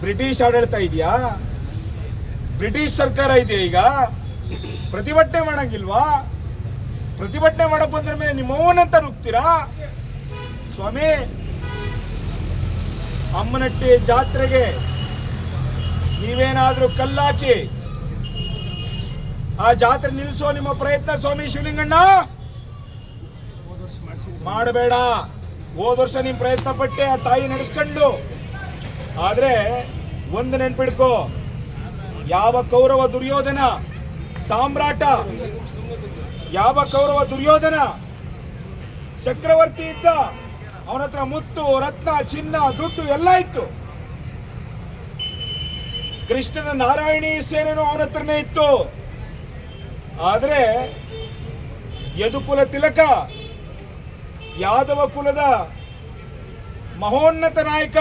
British ಆಡಳಿತ ಇದೆಯಾ? British ಸರ್ಕಾರ ಇದೆಯಾ? ಈಗ ಪ್ರತಿಭಟನೆ ಮಾಡಂಗಿಲ್ವಾ? ಪ್ರತಿಭಟನೆ ಮಾಡಕ್ ಬಂದ್ರ ಮೇಲೆ ನಿಮ್ಮವನಂತ ನುಗ್ತೀರಾ? ಸ್ವಾಮಿ, ಅಮ್ಮನಟ್ಟಿ ಜಾತ್ರೆಗೆ ನೀವೇನಾದ್ರೂ ಕಲ್ಲಾಕಿ ಆ ಜಾತ್ರೆ ನಿಲ್ಲಿಸೋ ನಿಮ್ಮ ಪ್ರಯತ್ನ ಸ್ವಾಮಿ ಶಿವಲಿಂಗಣ್ಣ ಮಾಡಬೇಡ. ಹೋದ ವರ್ಷ ನಿಮ್ ಪ್ರಯತ್ನ ಪಟ್ಟೆ, ಆ ತಾಯಿ ನಡೆಸ್ಕೊಂಡು. ಆದ್ರೆ ಒಂದು ನೆನ್ಪಿಡ್ಕೋ, ಯಾವ ಕೌರವ ದುರ್ಯೋಧನ ಸಾಮ್ರಾಟ, ಯಾವ ಕೌರವ ದುರ್ಯೋಧನ ಚಕ್ರವರ್ತಿ ಇದ್ದ, ಅವನ ಹತ್ರ ಮುತ್ತು ರತ್ನ ಚಿನ್ನ ದುಡ್ಡು ಎಲ್ಲ ಇತ್ತು. ಕೃಷ್ಣನ ನಾರಾಯಣಿ ಸೇನೆನೂ ಅವನ ಹತ್ರನೇ ಇತ್ತು. ಆದ್ರೆ ಯದುಕುಲ ತಿಲಕ, ಯಾದವ ಕುಲದ ಮಹೋನ್ನತ ನಾಯಕ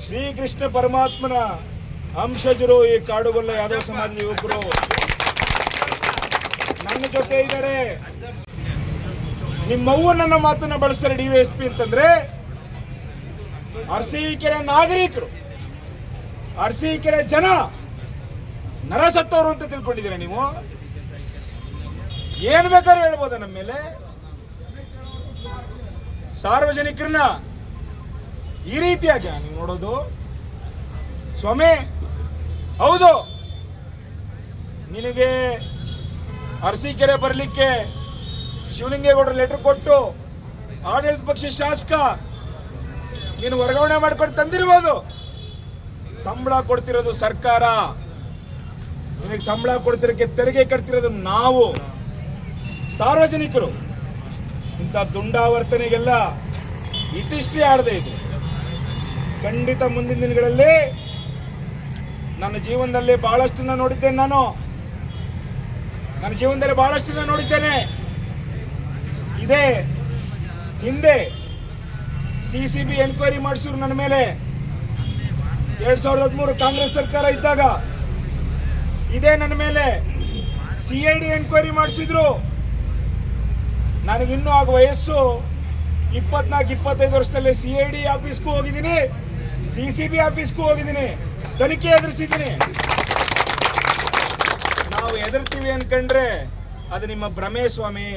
ಶ್ರೀಕೃಷ್ಣ ಪರಮಾತ್ಮನ ಅಂಶಜರು ಈ ಕಾಡುಗೊಲ್ಲ ಯಾದವ ಸಮಾಜದ ಯುವಕರು ನನ್ನ ಜೊತೆ ಇದ್ದಾರೆ. ನಿಮ್ಮವ್ವ ನನ್ನ ಮಾತನ್ನ ಬಳಸ್ತಾರೆ DYSP ಅಂತಂದ್ರೆ, ಅರಸೀಕೆರೆ ನಾಗರಿಕರು, ಅರಸೀಕೆರೆ ಜನ ನರಸತ್ತವರು ಅಂತ ತಿಳ್ಕೊಂಡಿದ್ದೀರಾ ನೀವು? ಏನ್ ಬೇಕಾದ್ರೂ ಹೇಳ್ಬೋದ ನಮ್ಮ ಮೇಲೆ? ಸಾರ್ವಜನಿಕರನ್ನ ಈ ರೀತಿಯಾಗಿ ನೀವು ನೋಡೋದು? ಸ್ವಾಮಿ, ಹೌದು, ನಿನಗೆ ಅರಸೀಕೆರೆ ಬರಲಿಕ್ಕೆ ಶಿವಲಿಂಗೇಗೌಡರು ಲೆಟರ್ ಕೊಟ್ಟು ಆಡಳಿತ ಪಕ್ಷ ಶಾಸಕ ನೀನು ವರ್ಗಾವಣೆ ಮಾಡ್ಕೊಂಡು ತಂದಿರ್ಬೋದು. ಸಂಬಳ ಕೊಡ್ತಿರೋದು ಸರ್ಕಾರ, ನಿನಗೆ ಸಂಬಳ ಕೊಡ್ತಿರೋಕ್ಕೆ ತೆರಿಗೆ ಕಟ್ತಿರೋದು ನಾವು ಸಾರ್ವಜನಿಕರು. ಇಂಥ ದುಂಡಾವರ್ತನೆಗೆಲ್ಲ ಇತಿಷ್ಠೆ ಆಡದೆ ಇದೆ. ಖಂಡಿತ ಮುಂದಿನ ದಿನಗಳಲ್ಲಿ ನನ್ನ ಜೀವನದಲ್ಲಿ ಬಹಳಷ್ಟನ್ನ ನೋಡಿದ್ದೇನೆ. ನನ್ನ ಜೀವನದಲ್ಲಿ ಬಹಳಷ್ಟನ್ನ ನೋಡಿದ್ದೇನೆ. ಇದೇ ಹಿಂದೆ CCB ಎನ್ಕ್ವೈರಿ ಮಾಡಿಸಿದ್ರು ನನ್ನ ಮೇಲೆ 2013 ಕಾಂಗ್ರೆಸ್ ಸರ್ಕಾರ ಇದ್ದಾಗ. ಇದೇ ನನ್ನ ಮೇಲೆ CID ಎನ್ಕ್ವೈರಿ ಮಾಡಿಸಿದ್ರು. ನನಗಿನ್ನೂ ಆಗ ವಯಸ್ಸು 24-25 ವರ್ಷದಲ್ಲಿ CID ಆಫೀಸ್ಗೂ ಹೋಗಿದ್ದೀನಿ, CCB ಆಫೀಸ್ಗೂ ಹೋಗಿದ್ದೀನಿ, ತನಿಖೆ ಎದುರಿಸಿದ್ದೀನಿ. ನಾವು ಎದುರ್ತೀವಿ ಅನ್ಕೊಂಡ್ರೆ ಅದು ನಿಮ್ಮ ಭ್ರಮೆ ಸ್ವಾಮಿ.